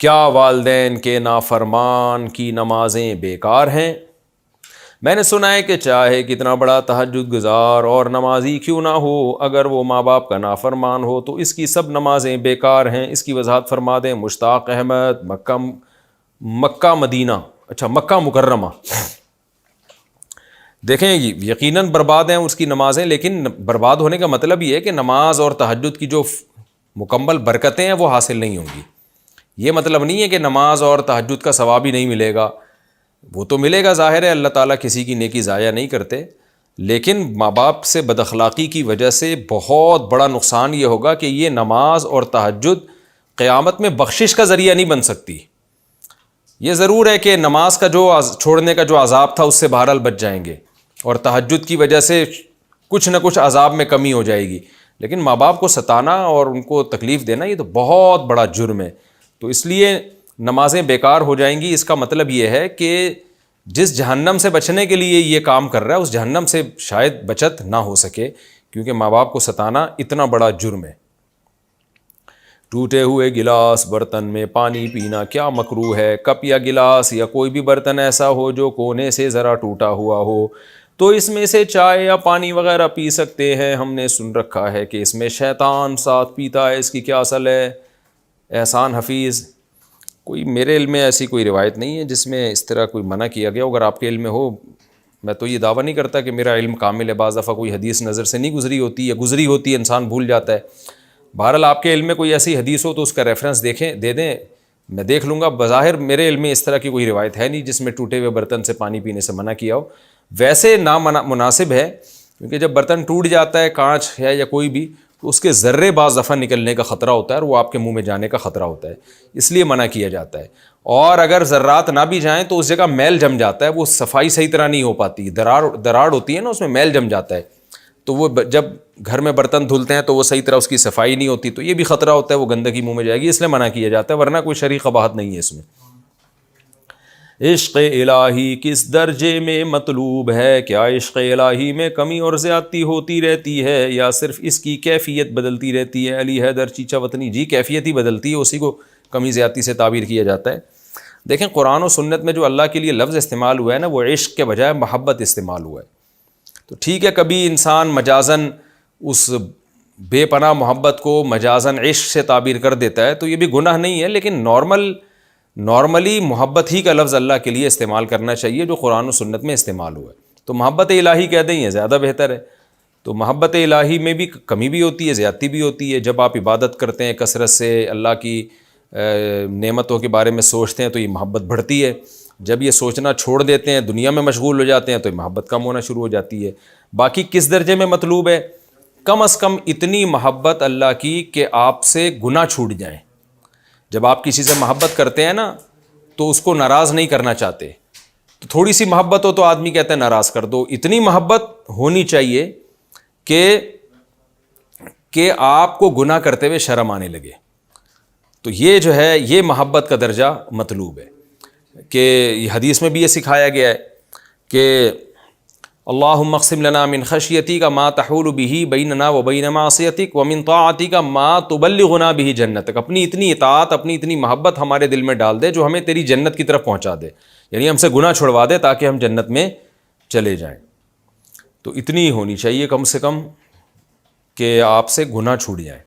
کیا والدین کے نافرمان کی نمازیں بیکار ہیں؟ میں نے سنا ہے کہ چاہے کتنا بڑا تہجد گزار اور نمازی کیوں نہ ہو، اگر وہ ماں باپ کا نافرمان ہو تو اس کی سب نمازیں بیکار ہیں۔ اس کی وضاحت فرما دیں مشتاق احمد، مکہ مدینہ، اچھا مکہ مکرمہ۔ دیکھیں یقیناً برباد ہیں اس کی نمازیں، لیکن برباد ہونے کا مطلب یہ ہے کہ نماز اور تہجد کی جو مکمل برکتیں ہیں وہ حاصل نہیں ہوں گی۔ یہ مطلب نہیں ہے کہ نماز اور تہجد کا ثواب ہی نہیں ملے گا، وہ تو ملے گا، ظاہر ہے اللہ تعالیٰ کسی کی نیکی ضائع نہیں کرتے، لیکن ماں باپ سے بد اخلاقی کی وجہ سے بہت بڑا نقصان یہ ہوگا کہ یہ نماز اور تہجد قیامت میں بخشش کا ذریعہ نہیں بن سکتی۔ یہ ضرور ہے کہ نماز کا جو چھوڑنے کا جو عذاب تھا اس سے بہرحال بچ جائیں گے، اور تہجد کی وجہ سے کچھ نہ کچھ عذاب میں کمی ہو جائے گی، لیکن ماں باپ کو ستانا اور ان کو تکلیف دینا یہ تو بہت بڑا جرم ہے۔ تو اس لیے نمازیں بیکار ہو جائیں گی۔ اس کا مطلب یہ ہے کہ جس جہنم سے بچنے کے لیے یہ کام کر رہا ہے اس جہنم سے شاید بچت نہ ہو سکے، کیونکہ ماں باپ کو ستانا اتنا بڑا جرم ہے۔ ٹوٹے ہوئے گلاس برتن میں پانی پینا کیا مکروہ ہے؟ کپ یا گلاس یا کوئی بھی برتن ایسا ہو جو کونے سے ذرا ٹوٹا ہوا ہو تو اس میں سے چائے یا پانی وغیرہ پی سکتے ہیں۔ ہم نے سن رکھا ہے کہ اس میں شیطان ساتھ پیتا ہے، اس کی کیا اصل ہے؟ احسان حفیظ، کوئی میرے علم میں ایسی کوئی روایت نہیں ہے جس میں اس طرح کوئی منع کیا گیا۔ اگر آپ کے علم میں ہو، میں تو یہ دعویٰ نہیں کرتا کہ میرا علم کامل ہے، بعض دفعہ کوئی حدیث نظر سے نہیں گزری ہوتی ہے، گزری ہوتی ہے، انسان بھول جاتا ہے۔ بہرحال آپ کے علم میں کوئی ایسی حدیث ہو تو اس کا ریفرنس دے دیں، میں دیکھ لوں گا۔ بظاہر میرے علم میں اس طرح کی کوئی روایت ہے نہیں جس میں ٹوٹے ہوئے برتن سے پانی پینے سے منع کیا ہو۔ ویسے نامناسب ہے، کیونکہ جب برتن ٹوٹ جاتا ہے، کانچ ہے یا کوئی بھی، تو اس کے ذرے بعض دفعہ نکلنے کا خطرہ ہوتا ہے اور وہ آپ کے منہ میں جانے کا خطرہ ہوتا ہے، اس لیے منع کیا جاتا ہے۔ اور اگر ذرات نہ بھی جائیں تو اس جگہ میل جم جاتا ہے، وہ صفائی صحیح طرح نہیں ہو پاتی، دراڑ ہوتی ہے نا، اس میں میل جم جاتا ہے، تو وہ جب گھر میں برتن دھلتے ہیں تو وہ صحیح طرح اس کی صفائی نہیں ہوتی، تو یہ بھی خطرہ ہوتا ہے وہ گندگی منہ میں جائے گی، اس لیے منع کیا جاتا ہے، ورنہ کوئی شرعی قباحت نہیں ہے اس میں۔ عشق الہی کس درجے میں مطلوب ہے؟ کیا عشق الہی میں کمی اور زیادتی ہوتی رہتی ہے یا صرف اس کی کیفیت بدلتی رہتی ہے؟ علی حیدر چیچا وطنی، جی کیفیت ہی بدلتی ہے، اسی کو کمی زیادتی سے تعبیر کیا جاتا ہے۔ دیکھیں قرآن و سنت میں جو اللہ کے لیے لفظ استعمال ہوا ہے نا، وہ عشق کے بجائے محبت استعمال ہوا ہے۔ تو ٹھیک ہے، کبھی انسان مجازن اس بے پناہ محبت کو مجازن عشق سے تعبیر کر دیتا ہے تو یہ بھی گناہ نہیں ہے، لیکن نارملی محبت ہی کا لفظ اللہ کے لیے استعمال کرنا چاہیے جو قرآن و سنت میں استعمال ہوا ہے۔ تو محبت الہی کہہ دیں یہ زیادہ بہتر ہے۔ تو محبت الہی میں بھی کمی بھی ہوتی ہے، زیادتی بھی ہوتی ہے۔ جب آپ عبادت کرتے ہیں کثرت سے، اللہ کی نعمتوں کے بارے میں سوچتے ہیں تو یہ محبت بڑھتی ہے۔ جب یہ سوچنا چھوڑ دیتے ہیں، دنیا میں مشغول ہو جاتے ہیں، تو یہ محبت کم ہونا شروع ہو جاتی ہے۔ باقی کس درجے میں مطلوب ہے؟ کم از کم اتنی محبت اللہ کی کہ آپ سے گناہ چھوٹ جائیں۔ جب آپ کسی سے محبت کرتے ہیں نا تو اس کو ناراض نہیں کرنا چاہتے، تو تھوڑی سی محبت ہو تو آدمی کہتا ہے ناراض کر دو۔ اتنی محبت ہونی چاہیے کہ آپ کو گناہ کرتے ہوئے شرم آنے لگے، تو یہ جو ہے یہ محبت کا درجہ مطلوب ہے۔ کہ یہ حدیث میں بھی یہ سکھایا گیا ہے کہ اللہم اقسم لنا من خشیتک ما تحول بہ بیننا وبین معصیتک ومن طاعتک ما تبلغنا بہ جنتک۔ اپنی اتنی اطاعت، اپنی اتنی محبت ہمارے دل میں ڈال دے جو ہمیں تیری جنت کی طرف پہنچا دے، یعنی ہم سے گناہ چھڑوا دے تاکہ ہم جنت میں چلے جائیں۔ تو اتنی ہونی چاہیے کم سے کم کہ آپ سے گناہ چھوٹ جائیں۔